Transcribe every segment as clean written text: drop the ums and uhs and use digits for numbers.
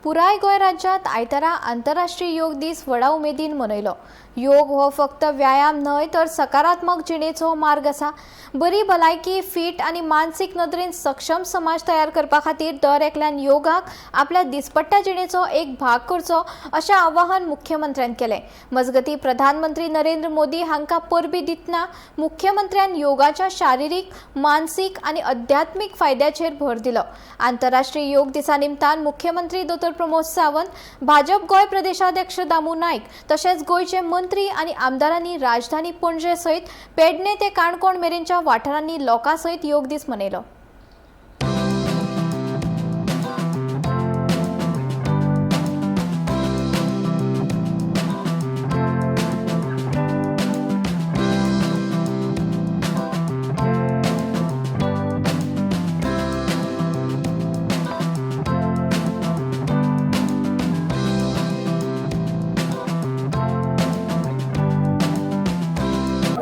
पुराय गोंय राज्यांत आयतारा आंतरराष्ट्रीय योग दीस व्हडा उमेदीन मनयलो। योग हो फक्त व्यायाम न्हय तर सकारात्मक जिणेचो मार्ग आसा। बरी भलायकी, फीट आनी मानसीक नदरेन सक्षम समाज तयार करपा खातीर दर एकल्यान योगाक आपल्या दिसपट्ट्या जिणेचो एक भाग करचो अशें आवाहन मुख्यमंत्र्यान केलें। मजगतीं प्रधानमंत्री नरेंद्र मोदी हांकां परबीं दितना मुख्यमंत्र्यान योगाच्या शारिरीक, मानसीक आनी अध्यात्मीक फायद्याचेर भर दिलो। आंतरराष्ट्रीय योग दिसा निमतान मुख्यमंत्री डॉ. प्रमोद सावंत, भाजप गोंय प्रदेशाध्यक्ष दामू नायक तशेंच गोंयचे मंत्री आनी आमदारांनी राजधानी पणजे सयत पेडणे ते काणकोण मेरेनच्या वाठारांनी लोकां सयत योग दीस मनयलो।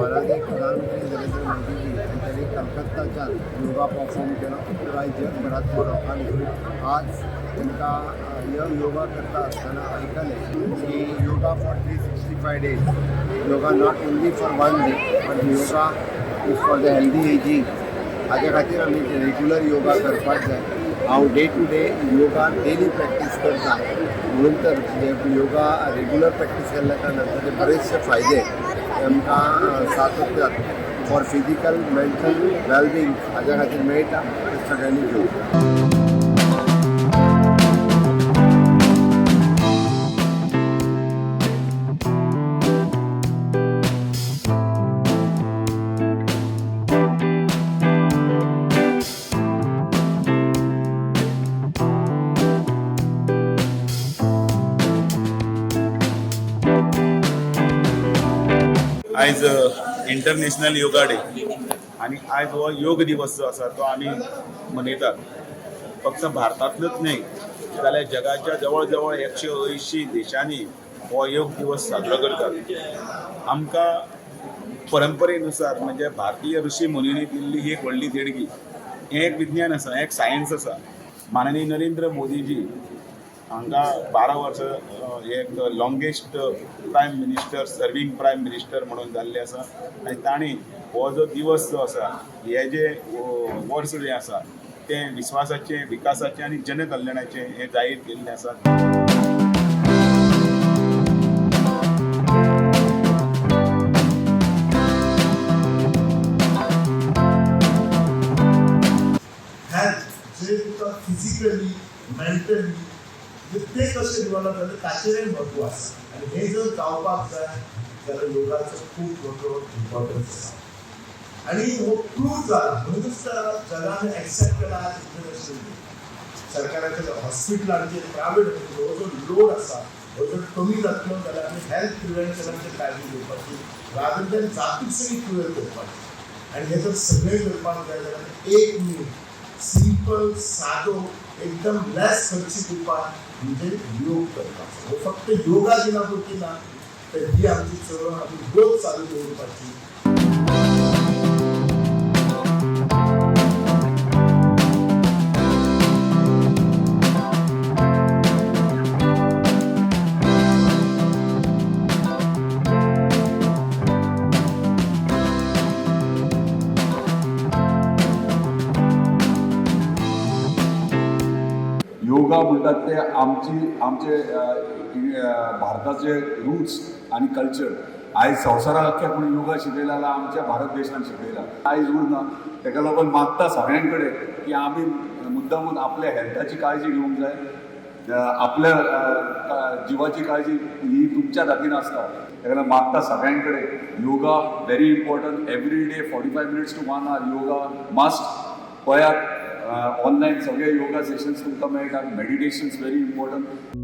प्रधानमंत्री नरेंद्र मोदी जी यांनी कलकत्ताच्या योगा परफॉर्म केला। पुराय जगभरात लोकांनी आज त्यांना योगा करता असताना ऐकले की yoga for 365 days, yoga not only for 1 day but yoga is for the healthy ageing. हाच्या खातीर आमी रेग्युलर योगा करपाक जाय। हांव day to day yoga daily practice करता, म्हणून तर योगा रेग्युलर प्रॅक्टीस केल्ल्या कारणान ताचे बरेचसे फायदे आमकां सातत्यात फॉर फिजिकल मेंटल वेलबिंग हाच्या खातीर मेळटा। सगळ्यांनी घेवचें। आज इंटरनॅशनल योगा डे आणि आज हो योग दिवस जो आसा तो आमी मनयतात। फक्त भारतांतूच न्हय जाल्यार जगाच्या जवळ जवळ 180 देशांनी हो योग दिवस साजरो करतात। आमकां परंपरेनुसार म्हणजे भारतीय ऋषी मुनींनी दिल्ली ही एक व्हडली देणगी। हें एक विज्ञान आसा, एक सायन्स आसा। माननीय नरेंद्र मोदीजी हांगा 12 वर्सां एक longest prime minister, serving prime minister म्हणून जाल्ले आसा आनी तांणी हो जो दिवस जो आसा, हे जे वर्स जे आसा तें विश्वासाचें, विकासाचें आनी जनकल्याणाचें हें जाहीर केल्लें आसा। फिजिकली, मेंटली ते कशें डेवलप जाता ताचेरय म्हत्व आसा आनी हें जर जावपाक जाय जाल्यार योगाचो खूब मोठो इम्पॉर्टन्स आसा आनी हो प्रूव जाला। म्हणूनच जगान एक्सेप्ट केला आज इंटरनॅशनली। सरकाराच्या हॉस्पिटलांचेर, प्रायवेट हो जो लोड आसा हो जर कमी जातलो जाल्यार आमी हेल्थ प्रिव्हेन्शनाची काळजी घेवपाची, रादर दॅन जातीक सगळी क्युअर करपाची। आनी हे जर सगळें करपाक जाय जाल्यार एक मिनीट सिंपल, सादो, एकदम लेस खर्चीक उपाय म्हणजे योग करपाचो। हो फक्त योगा दिना पुरती ना, तर ही आमची चळवळ आमी रोज चालू दवरपाची। योगा म्हणटात ते आमचे भारताचे रुट्स आणि कल्चर। आयज संवसाराक आख्या कोणी योगा शिकयला जाल्यार आमच्या भारत देशान शिकयला। आयज उरना, ताका लागून मागता सगळ्यां कडेन की आमी मुद्दामून आपल्या हेल्थाची काळजी घेवंक जाय। आपल्या जिवाची काळजी ही तुमच्या हातीन आसता। ताका लागून मागता सगळ्यां कडेन yoga very important. Every day 45 minutes to 1 hour yoga must. पळयात ऑनलायन सगळे योगा सेशन्स तुमकां मेळटात। Meditations very important.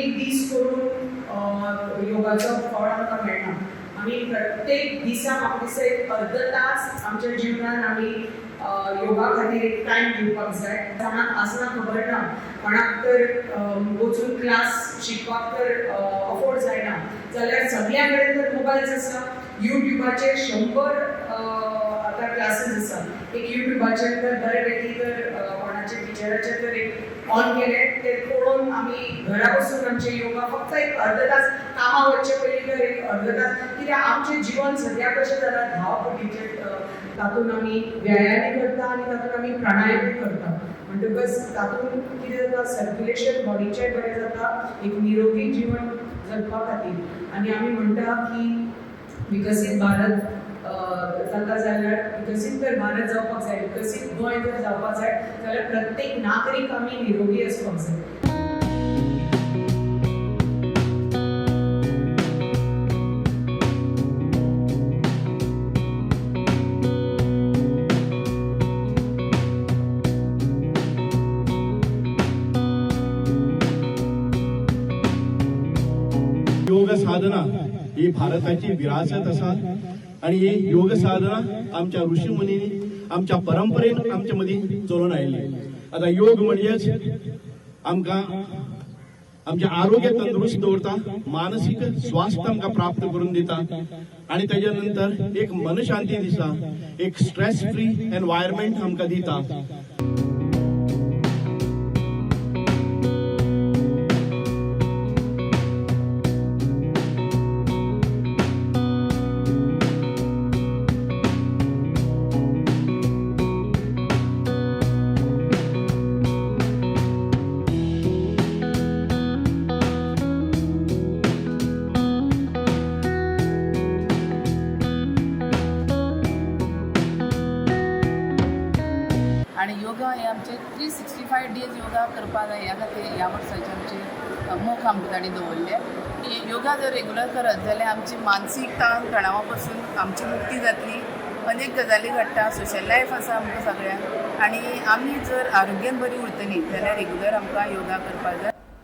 एक दीस करून योगाचो फळ आमकां मेळना. आमी प्रत्येक दिसा म्हाका दिसता एक अर्द तास आमच्या जिवनान आमी योगा खातीर एक टायम दिवपाक जाय. कोणाक आसना खबर ना, कोणाक तर वचून क्लास शिकपाक तर अफोर्ड जायना, जाल्यार सगळ्या कडेन तर मोबायल्स आसा. युट्यूबाचेर 100 आतां क्लासीस आसा. एक युट्यूबाचेर तर बऱ्यापैकी तर कोणाचे टिचराचे तर एक ऑन केले ते पळोवन आमी घरा बसून आमचे योगा फक्त एक अर्द तास कामां वचचे पयलीं तर एक अर्द तास, कित्याक आमचें जिवन सद्या कशें जालां धांवपळीचें, तातूंत आमी व्यायामूय करता आनी तातूंत आमी प्राणायामूय करता. म्हणटकच तातूंत कितें जाता, सर्क्युलेशन बॉडीचें बरें जाता, एक निरोगी जिवन जगपा खातीर. आनी आमी म्हणटा की विकसीत भारत जाता जाल्यार विकसीत तर भारत जावपाक जाय, विकसीत गोंय जर जावपाक जाय जाल्यार प्रत्येक नागरीक आमी निरोगी आसपाक जाय. योग साधना ही भारताची विरासत आसा आणि ही योग साधना आमच्या ऋषीमुनींनी आमच्या परंपरेन आमच्या मदीं चलून आयिल्ली. आता योग म्हणजेच आमकां आमचें आरोग्य तंदुरुस्त दवरता, मानसीक स्वास्थ्य आमकां प्राप्त करून दिता आणि तेज्या नंतर एक मनशांती दिता, एक स्ट्रेस फ्री एनवायरमेंट आमकां दिता. आणि योगा हे आमचे 365 डेज योगा करपा जाय. ह्या खातीर ह्या वर्साचे आमचे मोख आमच्यानी दवरले की योगा जर रेगुलर करत जाल्यार आमची मानसीक ताण तणावा पासून आमची मुक्ती जातली. अनेक गजाली घडटा, सोशल लायफ आसा आमकां सगळ्यांक, आनी आमी जर आरोग्यान बरी उरतली जाल्यार रेगुलर आमकां योगा करपाक जाय.